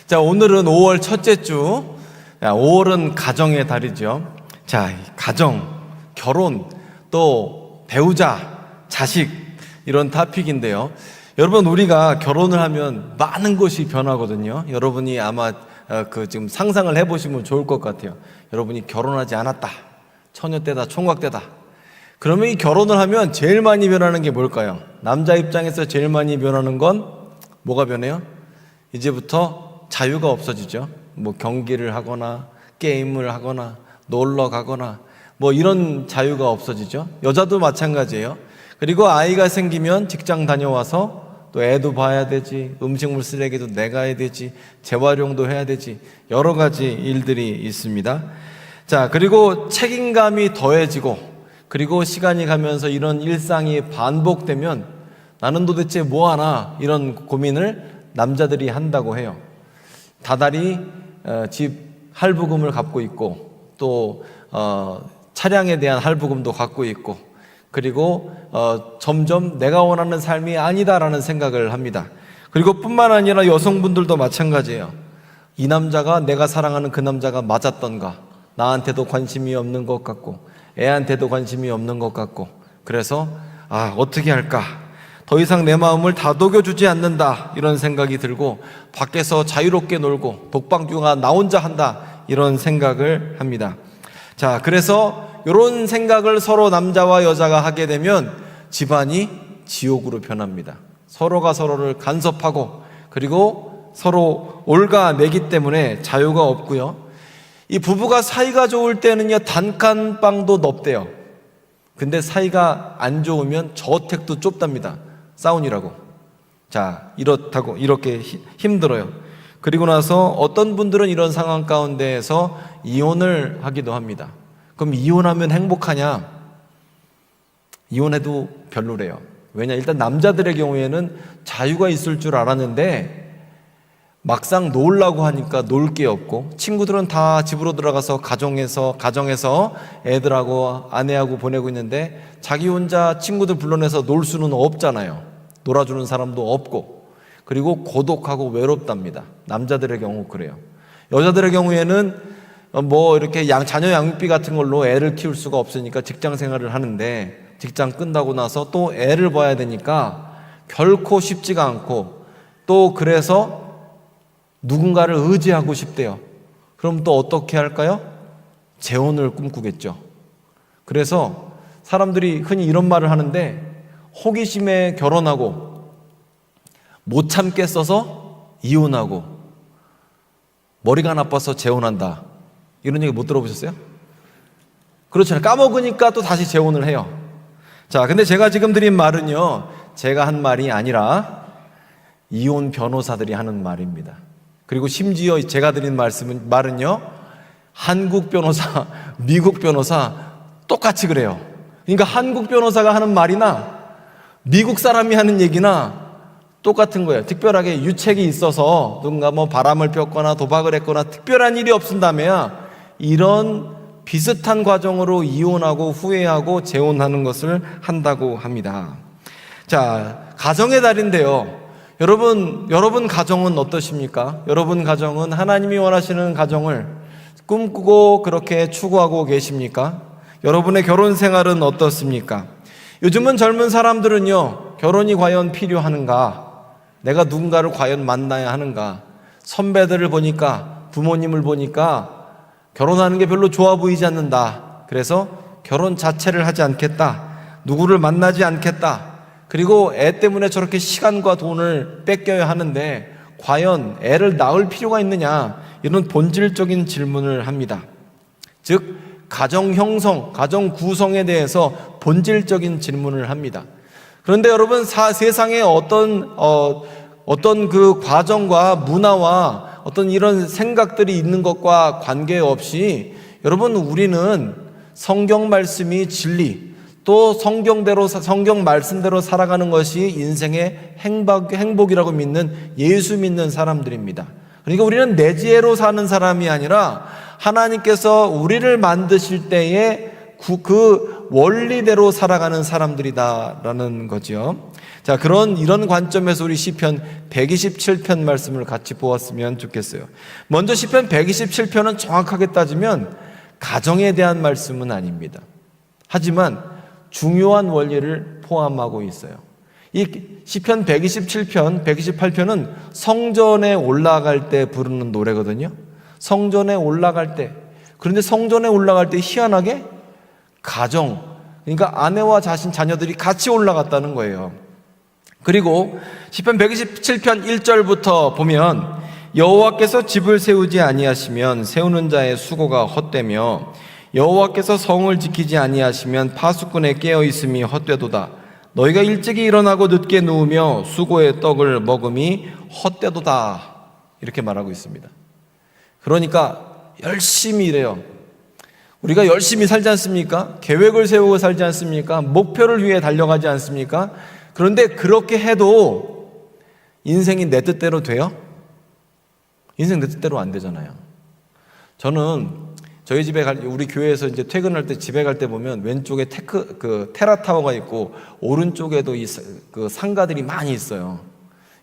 자, 오늘은 5월 첫째 주. 5월은 가정의 달이죠. 자, 가정, 결혼, 또 배우자, 자식, 이런 토픽인데요. 여러분, 우리가 결혼을 하면 많은 것이 변하거든요. 여러분이 아마 지금 상상을 해보시면 좋을 것 같아요. 여러분이 결혼하지 않았다, 처녀 때다, 총각 때다. 그러면 이 결혼을 하면 제일 많이 변하는 게 뭘까요? 남자 입장에서 제일 많이 변하는 건 뭐가 변해요? 이제부터 자유가 없어지죠. 뭐 경기를 하거나 게임을 하거나 놀러 가거나 뭐 이런 자유가 없어지죠. 여자도 마찬가지예요. 그리고 아이가 생기면 직장 다녀와서 또 애도 봐야 되지, 음식물 쓰레기도 내가 해야 되지, 재활용도 해야 되지, 여러 가지 일들이 있습니다. 자, 그리고 책임감이 더해지고, 그리고 시간이 가면서 이런 일상이 반복되면 나는 도대체 뭐 하나, 이런 고민을 남자들이 한다고 해요. 다달이 집 할부금을 갚고 있고, 또 차량에 대한 할부금도 갖고 있고, 그리고 점점 내가 원하는 삶이 아니다라는 생각을 합니다. 그리고 뿐만 아니라 여성분들도 마찬가지예요. 이 남자가, 내가 사랑하는 그 남자가 맞았던가, 나한테도 관심이 없는 것 같고, 애한테도 관심이 없는 것 같고, 그래서 어떻게 할까, 더 이상 내 마음을 다독여주지 않는다, 이런 생각이 들고 밖에서 자유롭게 놀고 독방주가 나 혼자 한다, 이런 생각을 합니다. 자, 그래서 이런 생각을 서로 남자와 여자가 하게 되면 집안이 지옥으로 변합니다. 서로가 서로를 간섭하고, 그리고 서로 올가매기 때문에 자유가 없고요. 이 부부가 사이가 좋을 때는요, 단칸방도 넓대요. 근데 사이가 안 좋으면 저택도 좁답니다. 싸우니라고. 자, 이렇다고 이렇게 힘들어요. 그리고 나서 어떤 분들은 이런 상황 가운데에서 이혼을 하기도 합니다. 그럼 이혼하면 행복하냐? 이혼해도 별로래요. 왜냐? 일단 남자들의 경우에는 자유가 있을 줄 알았는데 막상 놀라고 하니까 놀 게 없고, 친구들은 다 집으로 들어가서 가정에서 애들하고 아내하고 보내고 있는데 자기 혼자 친구들 불러내서 놀 수는 없잖아요. 놀아주는 사람도 없고, 그리고 고독하고 외롭답니다. 남자들의 경우 그래요. 여자들의 경우에는 뭐 이렇게 자녀 양육비 같은 걸로 애를 키울 수가 없으니까 직장 생활을 하는데, 직장 끝나고 나서 또 애를 봐야 되니까 결코 쉽지가 않고, 또 그래서 누군가를 의지하고 싶대요. 그럼 또 어떻게 할까요? 재혼을 꿈꾸겠죠. 그래서 사람들이 흔히 이런 말을 하는데, 호기심에 결혼하고 못 참겠어서 이혼하고 머리가 나빠서 재혼한다, 이런 얘기 못 들어보셨어요? 그렇잖아요. 까먹으니까 또 다시 재혼을 해요. 자, 근데 제가 지금 드린 말은요, 제가 한 말이 아니라 이혼 변호사들이 하는 말입니다. 그리고 심지어 제가 드린 말은요, 한국 변호사, 미국 변호사 똑같이 그래요. 그러니까 한국 변호사가 하는 말이나 미국 사람이 하는 얘기나 똑같은 거예요. 특별하게 유책이 있어서 누군가 뭐 바람을 폈거나 도박을 했거나 특별한 일이 없은다면 이런 비슷한 과정으로 이혼하고 후회하고 재혼하는 것을 한다고 합니다. 자, 가정의 달인데요. 여러분 가정은 어떠십니까? 여러분 가정은 하나님이 원하시는 가정을 꿈꾸고 그렇게 추구하고 계십니까? 여러분의 결혼 생활은 어떻습니까? 요즘은 젊은 사람들은요, 결혼이 과연 필요하는가? 내가 누군가를 과연 만나야 하는가? 선배들을 보니까, 부모님을 보니까 결혼하는 게 별로 좋아 보이지 않는다. 그래서 결혼 자체를 하지 않겠다. 누구를 만나지 않겠다. 그리고 애 때문에 저렇게 시간과 돈을 뺏겨야 하는데 과연 애를 낳을 필요가 있느냐? 이런 본질적인 질문을 합니다. 즉, 가정 형성, 가정 구성에 대해서 본질적인 질문을 합니다. 그런데 여러분, 세상에 어떤 그 과정과 문화와 어떤 이런 생각들이 있는 것과 관계없이, 여러분, 우리는 성경 말씀이 진리, 또 성경 말씀대로 살아가는 것이 인생의 행복이라고 믿는, 예수 믿는 사람들입니다. 그러니까 우리는 내 지혜로 사는 사람이 아니라 하나님께서 우리를 만드실 때에 그 원리대로 살아가는 사람들이다라는 거죠. 자, 이런 관점에서 우리 시편 127편 말씀을 같이 보았으면 좋겠어요. 먼저 시편 127편은 정확하게 따지면 가정에 대한 말씀은 아닙니다. 하지만 중요한 원리를 포함하고 있어요. 이 시편 127편, 128편은 성전에 올라갈 때 부르는 노래거든요. 성전에 올라갈 때. 그런데 성전에 올라갈 때 희한하게 가정, 그러니까 아내와 자녀들이 같이 올라갔다는 거예요. 그리고 시편 127편 1절부터 보면 여호와께서 집을 세우지 아니하시면 세우는 자의 수고가 헛되며 여호와께서 성을 지키지 아니하시면 파수꾼의 깨어 있음이 헛되도다. 너희가 일찍이 일어나고 늦게 누우며 수고의 떡을 먹음이 헛되도다. 이렇게 말하고 있습니다. 그러니까 열심히 일해요. 우리가 열심히 살지 않습니까? 계획을 세우고 살지 않습니까? 목표를 위해 달려가지 않습니까? 그런데 그렇게 해도 인생이 내 뜻대로 돼요? 인생 내 뜻대로 안 되잖아요. 저는 저희 집에 우리 교회에서 이제 퇴근할 때 집에 갈 때 보면 왼쪽에 테라타워가 있고 오른쪽에도 그 상가들이 많이 있어요.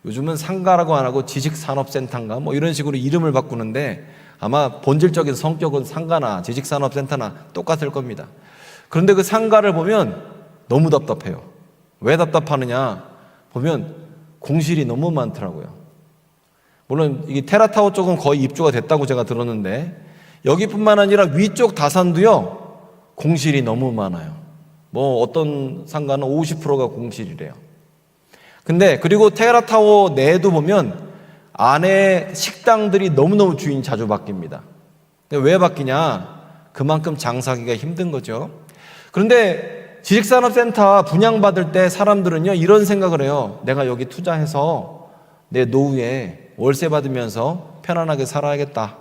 요즘은 상가라고 안 하고 지식산업센터인가 뭐 이런 식으로 이름을 바꾸는데 아마 본질적인 성격은 상가나 지식산업센터나 똑같을 겁니다. 그런데 그 상가를 보면 너무 답답해요. 왜 답답하느냐 보면 공실이 너무 많더라고요. 물론 이 테라타워 쪽은 거의 입주가 됐다고 제가 들었는데 여기뿐만 아니라 위쪽 다산도요 공실이 너무 많아요. 뭐 어떤 상가는 50%가 공실이래요. 근데 그리고 테라타워 내에도 보면 안에 식당들이 너무너무 주인이 자주 바뀝니다. 왜 바뀌냐? 그만큼 장사하기가 힘든 거죠. 그런데 지식산업센터 분양받을 때 사람들은요 이런 생각을 해요. 내가 여기 투자해서 내 노후에 월세 받으면서 편안하게 살아야겠다.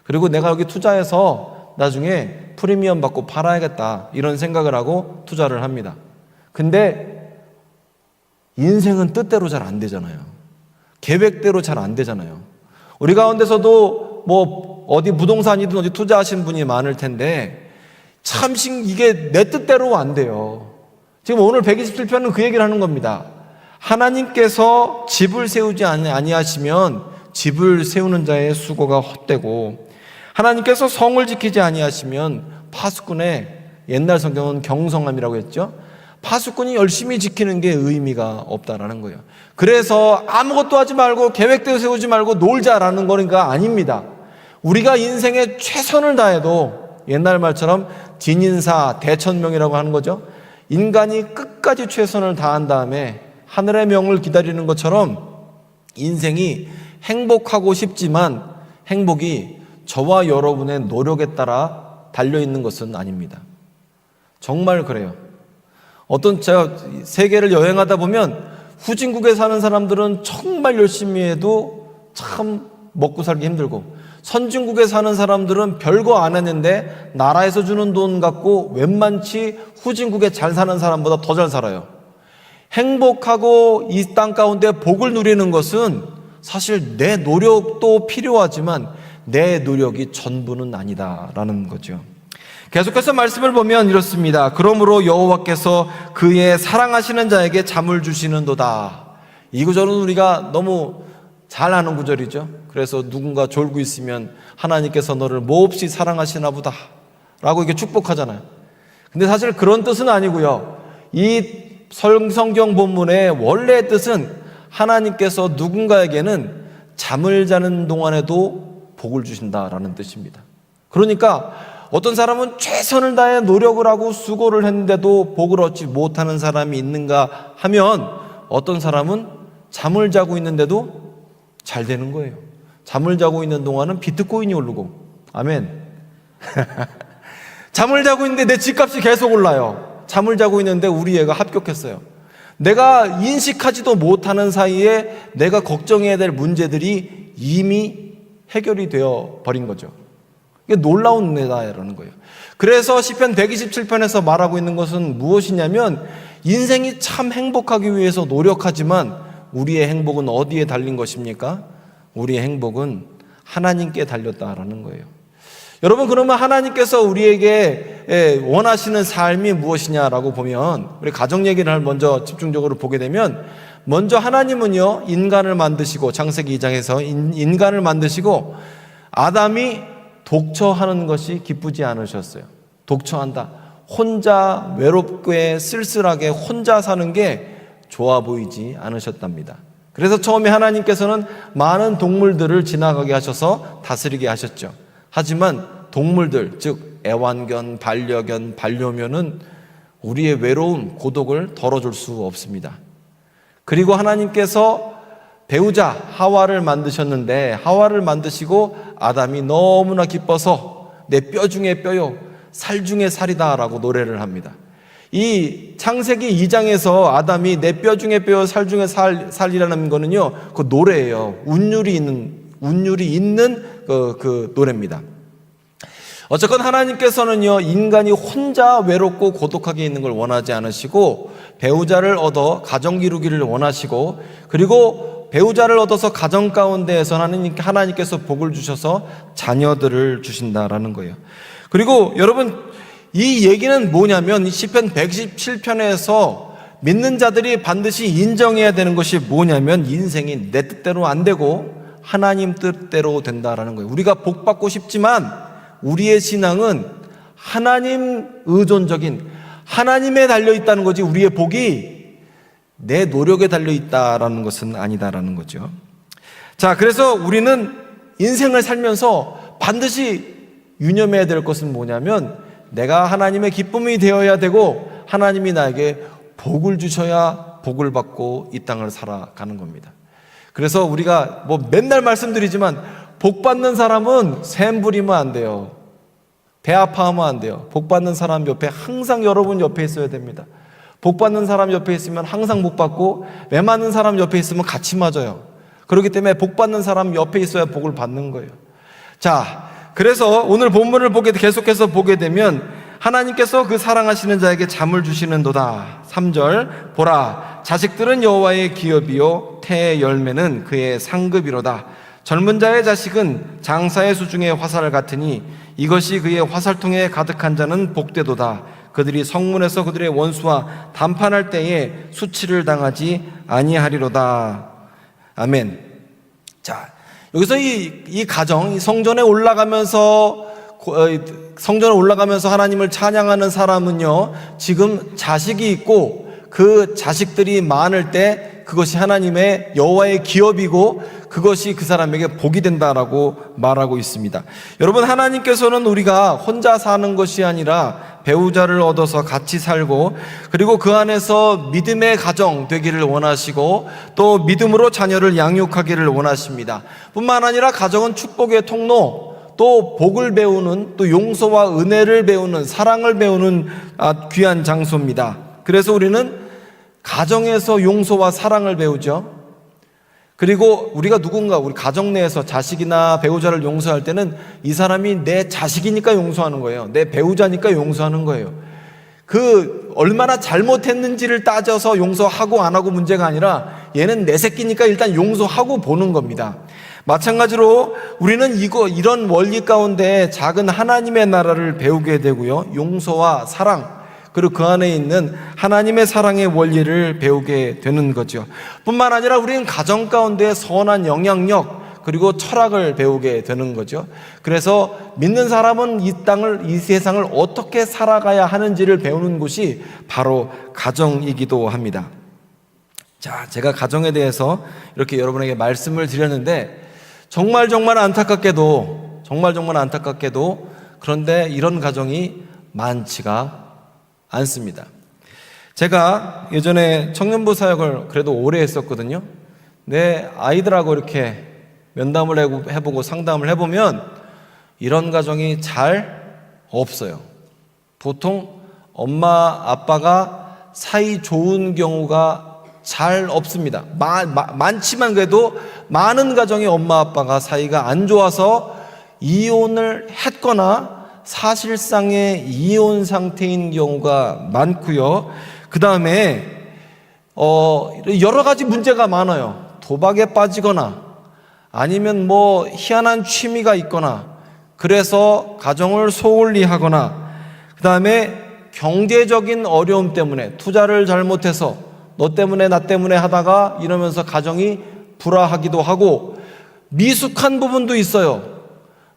그리고 내가 여기 투자해서 나중에 프리미엄 받고 팔아야겠다. 이런 생각을 하고 투자를 합니다. 근데 인생은 뜻대로 잘 안 되잖아요. 계획대로 잘 안 되잖아요. 우리 가운데서도 뭐 어디 부동산이든 어디 투자하신 분이 많을 텐데 참 이게 내 뜻대로 안 돼요. 지금 오늘 127편은 그 얘기를 하는 겁니다. 하나님께서 집을 세우지 아니하시면 집을 세우는 자의 수고가 헛되고 하나님께서 성을 지키지 아니하시면 파수꾼의 옛날 성경은 경성함이라고 했죠. 파수꾼이 열심히 지키는 게 의미가 없다라는 거예요. 그래서 아무것도 하지 말고 계획대로 세우지 말고 놀자라는 거니까 아닙니다. 우리가 인생에 최선을 다해도 옛날 말처럼 진인사 대천명이라고 하는 거죠. 인간이 끝까지 최선을 다한 다음에 하늘의 명을 기다리는 것처럼 인생이 행복하고 싶지만 행복이 저와 여러분의 노력에 따라 달려있는 것은 아닙니다. 정말 그래요. 제가 세계를 여행하다 보면 후진국에 사는 사람들은 정말 열심히 해도 참 먹고 살기 힘들고 선진국에 사는 사람들은 별거 안 했는데 나라에서 주는 돈 갖고 웬만치 후진국에 잘 사는 사람보다 더 잘 살아요. 행복하고 이 땅 가운데 복을 누리는 것은 사실 내 노력도 필요하지만 내 노력이 전부는 아니다라는 거죠. 계속해서 말씀을 보면 이렇습니다. 그러므로 여호와께서 그의 사랑하시는 자에게 잠을 주시는도다. 이 구절은 우리가 너무 잘 아는 구절이죠. 그래서 누군가 졸고 있으면 하나님께서 너를 몹시 사랑하시나 보다 라고 이렇게 축복하잖아요. 근데 사실 그런 뜻은 아니고요. 이 성경 본문의 원래의 뜻은 하나님께서 누군가에게는 잠을 자는 동안에도 복을 주신다라는 뜻입니다. 그러니까 어떤 사람은 최선을 다해 노력을 하고 수고를 했는데도 복을 얻지 못하는 사람이 있는가 하면 어떤 사람은 잠을 자고 있는데도 잘 되는 거예요. 잠을 자고 있는 동안은 비트코인이 오르고 아멘. 잠을 자고 있는데 내 집값이 계속 올라요. 잠을 자고 있는데 우리 애가 합격했어요. 내가 인식하지도 못하는 사이에 내가 걱정해야 될 문제들이 이미 해결이 되어 버린 거죠. 이게 놀라운 은혜다라는 거예요. 그래서 시편 127편에서 말하고 있는 것은 무엇이냐면 인생이 참 행복하기 위해서 노력하지만 우리의 행복은 어디에 달린 것입니까? 우리의 행복은 하나님께 달렸다라는 거예요. 여러분, 그러면 하나님께서 우리에게 원하시는 삶이 무엇이냐라고 보면, 우리 가정 얘기를 먼저 집중적으로 보게 되면, 먼저 하나님은요, 인간을 만드시고, 창세기 2장에서 인간을 만드시고, 아담이 독처하는 것이 기쁘지 않으셨어요. 독처한다. 혼자 외롭게 쓸쓸하게 혼자 사는 게 좋아 보이지 않으셨답니다. 그래서 처음에 하나님께서는 많은 동물들을 지나가게 하셔서 다스리게 하셨죠. 하지만 동물들, 즉 애완견, 반려견, 반려묘는 우리의 외로움, 고독을 덜어줄 수 없습니다. 그리고 하나님께서 배우자 하와를 만드셨는데, 하와를 만드시고 아담이 너무나 기뻐서 내 뼈 중에 뼈요, 살 중에 살이다 라고 노래를 합니다. 이 창세기 2장에서 아담이 내 뼈 중에 뼈요, 살 중에 살이라는 거는요, 그 노래예요. 운율이 있는 그 노래입니다. 어쨌건 하나님께서는요, 인간이 혼자 외롭고 고독하게 있는 걸 원하지 않으시고, 배우자를 얻어 가정 기르기를 원하시고, 그리고 배우자를 얻어서 가정 가운데에서 하나님께서 복을 주셔서 자녀들을 주신다라는 거예요. 그리고 여러분, 이 얘기는 뭐냐면, 시편 117편에서 믿는 자들이 반드시 인정해야 되는 것이 뭐냐면, 인생이 내 뜻대로 안 되고 하나님 뜻대로 된다라는 거예요. 우리가 복 받고 싶지만 우리의 신앙은 하나님 의존적인, 하나님에 달려있다는 거지, 우리의 복이 내 노력에 달려있다라는 것은 아니다라는 거죠. 자, 그래서 우리는 인생을 살면서 반드시 유념해야 될 것은 뭐냐면, 내가 하나님의 기쁨이 되어야 되고 하나님이 나에게 복을 주셔야 복을 받고 이 땅을 살아가는 겁니다. 그래서 우리가 맨날 말씀드리지만, 복 받는 사람은 샘 부리면 안 돼요. 배 아파하면 안 돼요. 복 받는 사람 옆에 항상 여러분 옆에 있어야 됩니다. 복 받는 사람 옆에 있으면 항상 복 받고, 매 맞는 사람 옆에 있으면 같이 맞아요. 그렇기 때문에 복 받는 사람 옆에 있어야 복을 받는 거예요. 자, 그래서 오늘 본문을 계속해서 보게 되면, 하나님께서 그 사랑하시는 자에게 잠을 주시는도다. 3절, 보라, 자식들은 여호와의 기업이요 태의 열매는 그의 상급이로다. 젊은 자의 자식은 장사의 수중의 화살 같으니 이것이 그의 화살통에 가득한 자는 복되도다. 그들이 성문에서 그들의 원수와 담판할 때에 수치를 당하지 아니하리로다. 아멘. 자, 여기서 이 가정, 이 성전에 올라가면서 하나님을 찬양하는 사람은요, 지금 자식이 있고 그 자식들이 많을 때 그것이 하나님의 여호와의 기업이고 그것이 그 사람에게 복이 된다라고 말하고 있습니다. 여러분, 하나님께서는 우리가 혼자 사는 것이 아니라 배우자를 얻어서 같이 살고, 그리고 그 안에서 믿음의 가정 되기를 원하시고, 또 믿음으로 자녀를 양육하기를 원하십니다. 뿐만 아니라 가정은 축복의 통로, 또 복을 배우는, 또 용서와 은혜를 배우는, 사랑을 배우는 귀한 장소입니다. 그래서 우리는 가정에서 용서와 사랑을 배우죠. 그리고 우리가 우리 가정 내에서 자식이나 배우자를 용서할 때는 이 사람이 내 자식이니까 용서하는 거예요. 내 배우자니까 용서하는 거예요. 그 얼마나 잘못했는지를 따져서 용서하고 안 하고 문제가 아니라, 얘는 내 새끼니까 일단 용서하고 보는 겁니다. 마찬가지로 우리는 이런 원리 가운데 작은 하나님의 나라를 배우게 되고요, 용서와 사랑, 그리고 그 안에 있는 하나님의 사랑의 원리를 배우게 되는 거죠. 뿐만 아니라 우리는 가정 가운데 선한 영향력, 그리고 철학을 배우게 되는 거죠. 그래서 믿는 사람은 이 세상을 어떻게 살아가야 하는지를 배우는 곳이 바로 가정이기도 합니다. 자, 제가 가정에 대해서 이렇게 여러분에게 말씀을 드렸는데, 정말 안타깝게도 그런데 이런 가정이 많지가 않습니다. 제가 예전에 청년부 사역을 그래도 오래 했었거든요. 내 아이들하고 이렇게 면담을 해보고 상담을 해보면 이런 가정이 잘 없어요. 보통 엄마 아빠가 사이 좋은 경우가 잘 없습니다. 많지만 그래도 많은 가정의 엄마 아빠가 사이가 안 좋아서 이혼을 했거나 사실상의 이혼 상태인 경우가 많고요. 그 다음에 여러 가지 문제가 많아요. 도박에 빠지거나 아니면 희한한 취미가 있거나, 그래서 가정을 소홀히 하거나, 그 다음에 경제적인 어려움 때문에 투자를 잘못해서 너 때문에 나 때문에 하다가 이러면서 가정이 불화하기도 하고, 미숙한 부분도 있어요.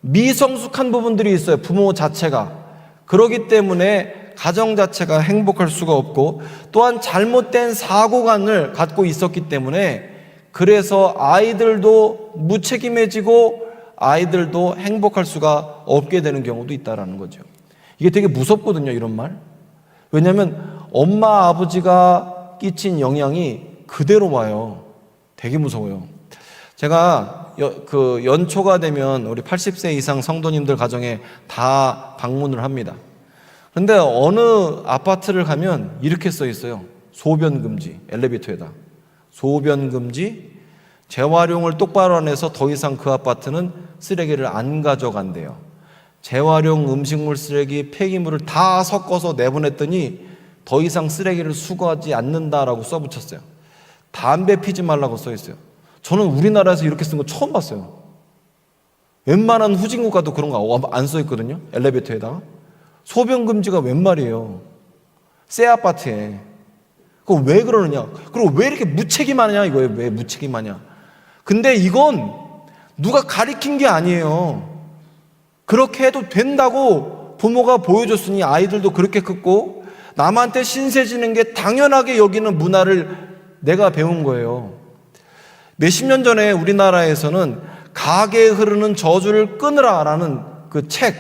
미성숙한 부분들이 있어요. 부모 자체가. 그러기 때문에 가정 자체가 행복할 수가 없고, 또한 잘못된 사고관을 갖고 있었기 때문에 그래서 아이들도 무책임해지고 아이들도 행복할 수가 없게 되는 경우도 있다는 거죠. 이게 되게 무섭거든요, 이런 말. 왜냐하면 엄마 아버지가 끼친 영향이 그대로 와요. 되게 무서워요. 제가 연초가 되면 우리 80세 이상 성도님들 가정에 다 방문을 합니다. 그런데 어느 아파트를 가면 이렇게 써 있어요. 소변 금지, 엘리베이터에다. 소변 금지, 재활용을 똑바로 안 해서 더 이상 그 아파트는 쓰레기를 안 가져간대요. 재활용 음식물 쓰레기, 폐기물을 다 섞어서 내보냈더니 더 이상 쓰레기를 수거하지 않는다라고 써붙였어요. 담배 피지 말라고 써 있어요. 저는 우리나라에서 이렇게 쓴 거 처음 봤어요. 웬만한 후진 국가도 그런 거 안 써 있거든요. 엘리베이터에다가. 소변 금지가 웬 말이에요. 새 아파트에. 그거 왜 그러느냐? 그리고 왜 이렇게 무책임하냐 이거예요. 왜 무책임하냐? 근데 이건 누가 가리킨 게 아니에요. 그렇게 해도 된다고 부모가 보여줬으니 아이들도 그렇게 컸고, 남한테 신세지는 게 당연하게 여기는 문화를 내가 배운 거예요. 몇십 년 전에 우리나라에서는 가게에 흐르는 저주를 끊으라라는 그 책,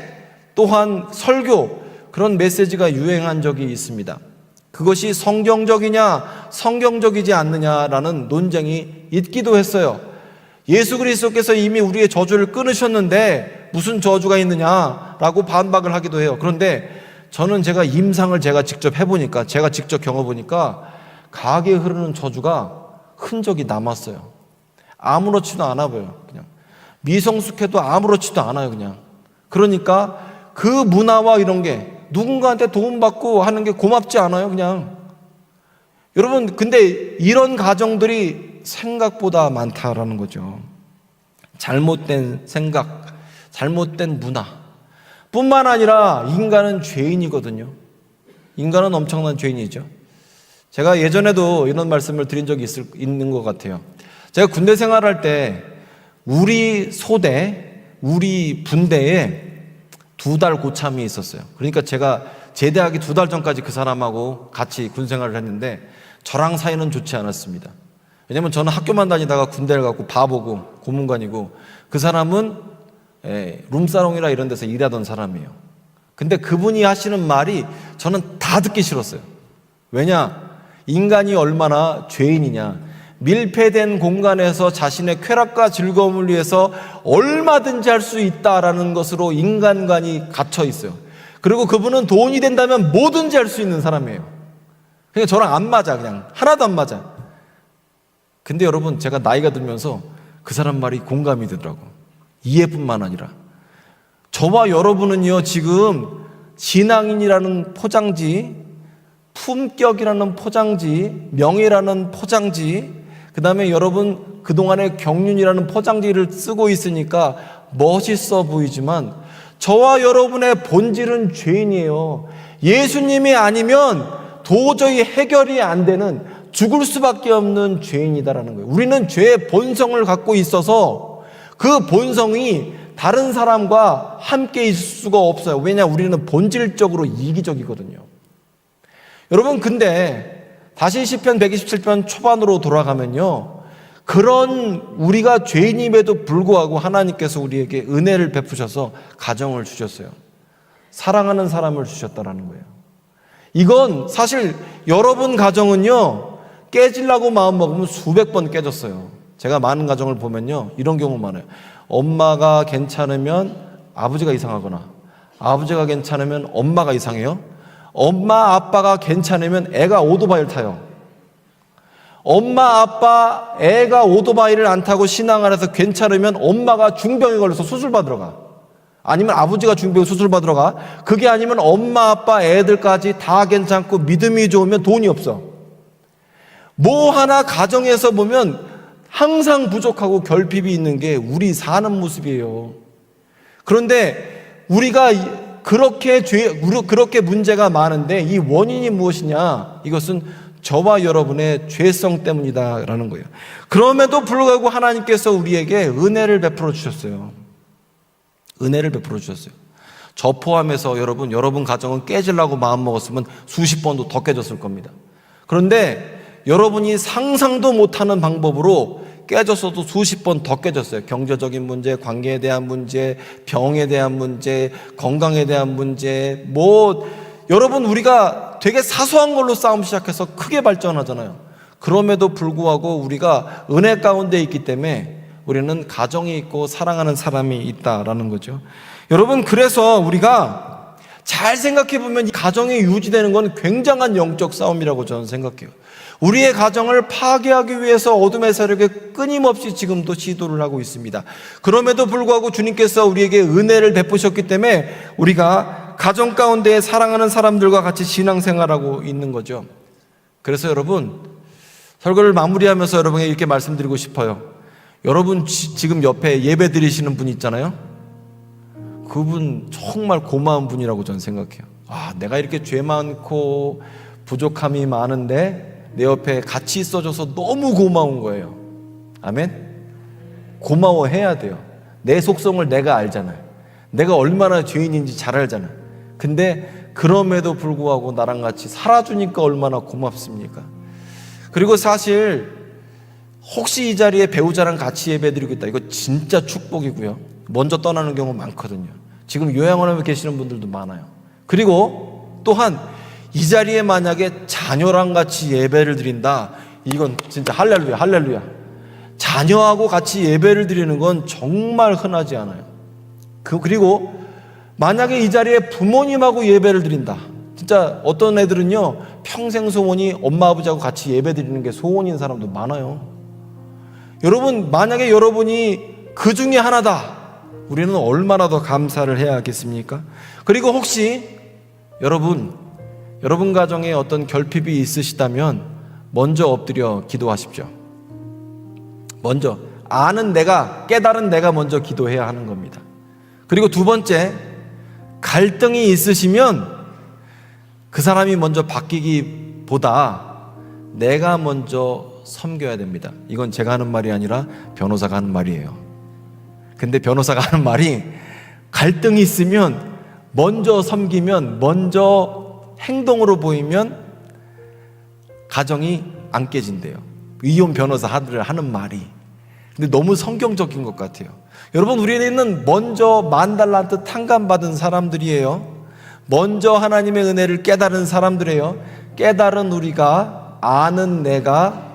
또한 설교, 그런 메시지가 유행한 적이 있습니다. 그것이 성경적이냐 성경적이지 않느냐라는 논쟁이 있기도 했어요. 예수 그리스도께서 이미 우리의 저주를 끊으셨는데 무슨 저주가 있느냐라고 반박을 하기도 해요. 그런데 저는 제가 임상을 제가 직접 해보니까, 제가 직접 경험해보니까 가게에 흐르는 저주가 흔적이 남았어요. 아무렇지도 않아 보여요. 그냥 미성숙해도 아무렇지도 않아요. 그냥. 그러니까 그 문화와 이런 게 누군가한테 도움받고 하는 게 고맙지 않아요. 그냥. 여러분, 근데 이런 가정들이 생각보다 많다라는 거죠. 잘못된 생각, 잘못된 문화 뿐만 아니라 인간은 죄인이거든요. 인간은 엄청난 죄인이죠. 제가 예전에도 이런 말씀을 드린 적이 있는 것 같아요. 제가 군대 생활할 때 우리 소대, 우리 분대에 2달 고참이 있었어요. 그러니까 제가 제대하기 2달 전까지 그 사람하고 같이 군 생활을 했는데 저랑 사이는 좋지 않았습니다. 왜냐면 저는 학교만 다니다가 군대를 가고 바보고 고문관이고, 그 사람은 룸사롱이라 이런 데서 일하던 사람이에요. 근데 그분이 하시는 말이 저는 다 듣기 싫었어요. 왜냐? 인간이 얼마나 죄인이냐. 밀폐된 공간에서 자신의 쾌락과 즐거움을 위해서 얼마든지 할 수 있다라는 것으로 인간관이 갇혀 있어요. 그리고 그분은 돈이 된다면 뭐든지 할 수 있는 사람이에요. 그냥 저랑 안 맞아. 그냥 하나도 안 맞아. 근데 여러분, 제가 나이가 들면서 그 사람 말이 공감이 되더라고. 이해뿐만 아니라 저와 여러분은요, 지금 신앙인이라는 포장지, 품격이라는 포장지, 명예라는 포장지, 그 다음에 여러분 그동안의 경륜이라는 포장지를 쓰고 있으니까 멋있어 보이지만 저와 여러분의 본질은 죄인이에요. 예수님이 아니면 도저히 해결이 안 되는, 죽을 수밖에 없는 죄인이다라는 거예요. 우리는 죄의 본성을 갖고 있어서 그 본성이 다른 사람과 함께 있을 수가 없어요. 왜냐? 우리는 본질적으로 이기적이거든요. 여러분, 근데 다시 시편 127편 초반으로 돌아가면요, 그런 우리가 죄인임에도 불구하고 하나님께서 우리에게 은혜를 베푸셔서 가정을 주셨어요. 사랑하는 사람을 주셨다라는 거예요. 이건 사실 여러분 가정은요, 깨지려고 마음먹으면 수백 번 깨졌어요. 제가 많은 가정을 보면요, 이런 경우 많아요. 엄마가 괜찮으면 아버지가 이상하거나, 아버지가 괜찮으면 엄마가 이상해요. 엄마 아빠가 괜찮으면 애가 오토바이를 타요. 엄마 아빠 애가 오토바이를 안 타고 신앙 안에서 괜찮으면 엄마가 중병에 걸려서 수술 받으러 가. 아니면 아버지가 중병 수술 받으러 가. 그게 아니면 엄마 아빠 애들까지 다 괜찮고 믿음이 좋으면 돈이 없어. 뭐 하나 가정에서 보면 항상 부족하고 결핍이 있는 게 우리 사는 모습이에요. 그런데 우리가 그렇게 문제가 많은데 이 원인이 무엇이냐? 이것은 저와 여러분의 죄성 때문이다라는 거예요. 그럼에도 불구하고 하나님께서 우리에게 은혜를 베풀어 주셨어요. 은혜를 베풀어 주셨어요. 저 포함해서 여러분 가정은 깨지려고 마음먹었으면 수십 번도 더 깨졌을 겁니다. 그런데 여러분이 상상도 못하는 방법으로 깨졌어도 수십 번 더 깨졌어요. 경제적인 문제, 관계에 대한 문제, 병에 대한 문제, 건강에 대한 문제, 여러분 우리가 되게 사소한 걸로 싸움 시작해서 크게 발전하잖아요. 그럼에도 불구하고 우리가 은혜 가운데 있기 때문에 우리는 가정이 있고 사랑하는 사람이 있다라는 거죠. 여러분, 그래서 우리가 잘 생각해 보면 이 가정이 유지되는 건 굉장한 영적 싸움이라고 저는 생각해요. 우리의 가정을 파괴하기 위해서 어둠의 세력이 끊임없이 지금도 시도를 하고 있습니다. 그럼에도 불구하고 주님께서 우리에게 은혜를 베푸셨기 때문에 우리가 가정 가운데 사랑하는 사람들과 같이 신앙생활하고 있는 거죠. 그래서 여러분, 설교를 마무리하면서 여러분에게 이렇게 말씀드리고 싶어요. 여러분 지금 옆에 예배 드리시는 분 있잖아요. 그분 정말 고마운 분이라고 저는 생각해요. 내가 이렇게 죄 많고 부족함이 많은데 내 옆에 같이 있어줘서 너무 고마운 거예요. 아멘? 고마워해야 돼요. 내 속성을 내가 알잖아요. 내가 얼마나 죄인인지 잘 알잖아요. 근데 그럼에도 불구하고 나랑 같이 살아주니까 얼마나 고맙습니까? 그리고 사실 혹시 이 자리에 배우자랑 같이 예배드리고 있다, 이거 진짜 축복이고요. 먼저 떠나는 경우 많거든요. 지금 요양원에 계시는 분들도 많아요. 그리고 또한 이 자리에 만약에 자녀랑 같이 예배를 드린다, 이건 진짜 할렐루야, 할렐루야. 자녀하고 같이 예배를 드리는 건 정말 흔하지 않아요. 그리고 만약에 이 자리에 부모님하고 예배를 드린다, 진짜 어떤 애들은요 평생 소원이 엄마 아버지하고 같이 예배 드리는 게 소원인 사람도 많아요. 여러분, 만약에 여러분이 그 중에 하나다, 우리는 얼마나 더 감사를 해야 하겠습니까? 그리고 혹시 여러분 가정에 어떤 결핍이 있으시다면 먼저 엎드려 기도하십시오. 먼저 아는 내가, 깨달은 내가 먼저 기도해야 하는 겁니다. 그리고 두 번째, 갈등이 있으시면 그 사람이 먼저 바뀌기보다 내가 먼저 섬겨야 됩니다. 이건 제가 하는 말이 아니라 변호사가 하는 말이에요. 근데 변호사가 하는 말이, 갈등이 있으면 먼저 섬기면, 먼저 행동으로 보이면 가정이 안 깨진대요. 이혼 변호사들 하는 말이. 근데 너무 성경적인 것 같아요. 여러분, 우리는 먼저 만달란트 탕감받은 사람들이에요. 먼저 하나님의 은혜를 깨달은 사람들이에요. 깨달은 우리가, 아는 내가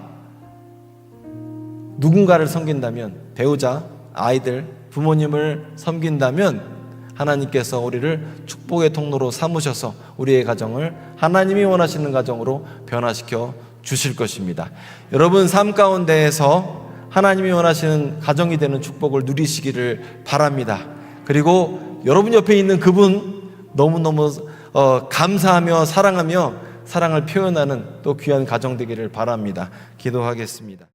누군가를 섬긴다면, 배우자, 아이들, 부모님을 섬긴다면 하나님께서 우리를 축복의 통로로 삼으셔서 우리의 가정을 하나님이 원하시는 가정으로 변화시켜 주실 것입니다. 여러분 삶 가운데에서 하나님이 원하시는 가정이 되는 축복을 누리시기를 바랍니다. 그리고 여러분 옆에 있는 그분 너무너무 감사하며 사랑하며 사랑을 표현하는 또 귀한 가정 되기를 바랍니다. 기도하겠습니다.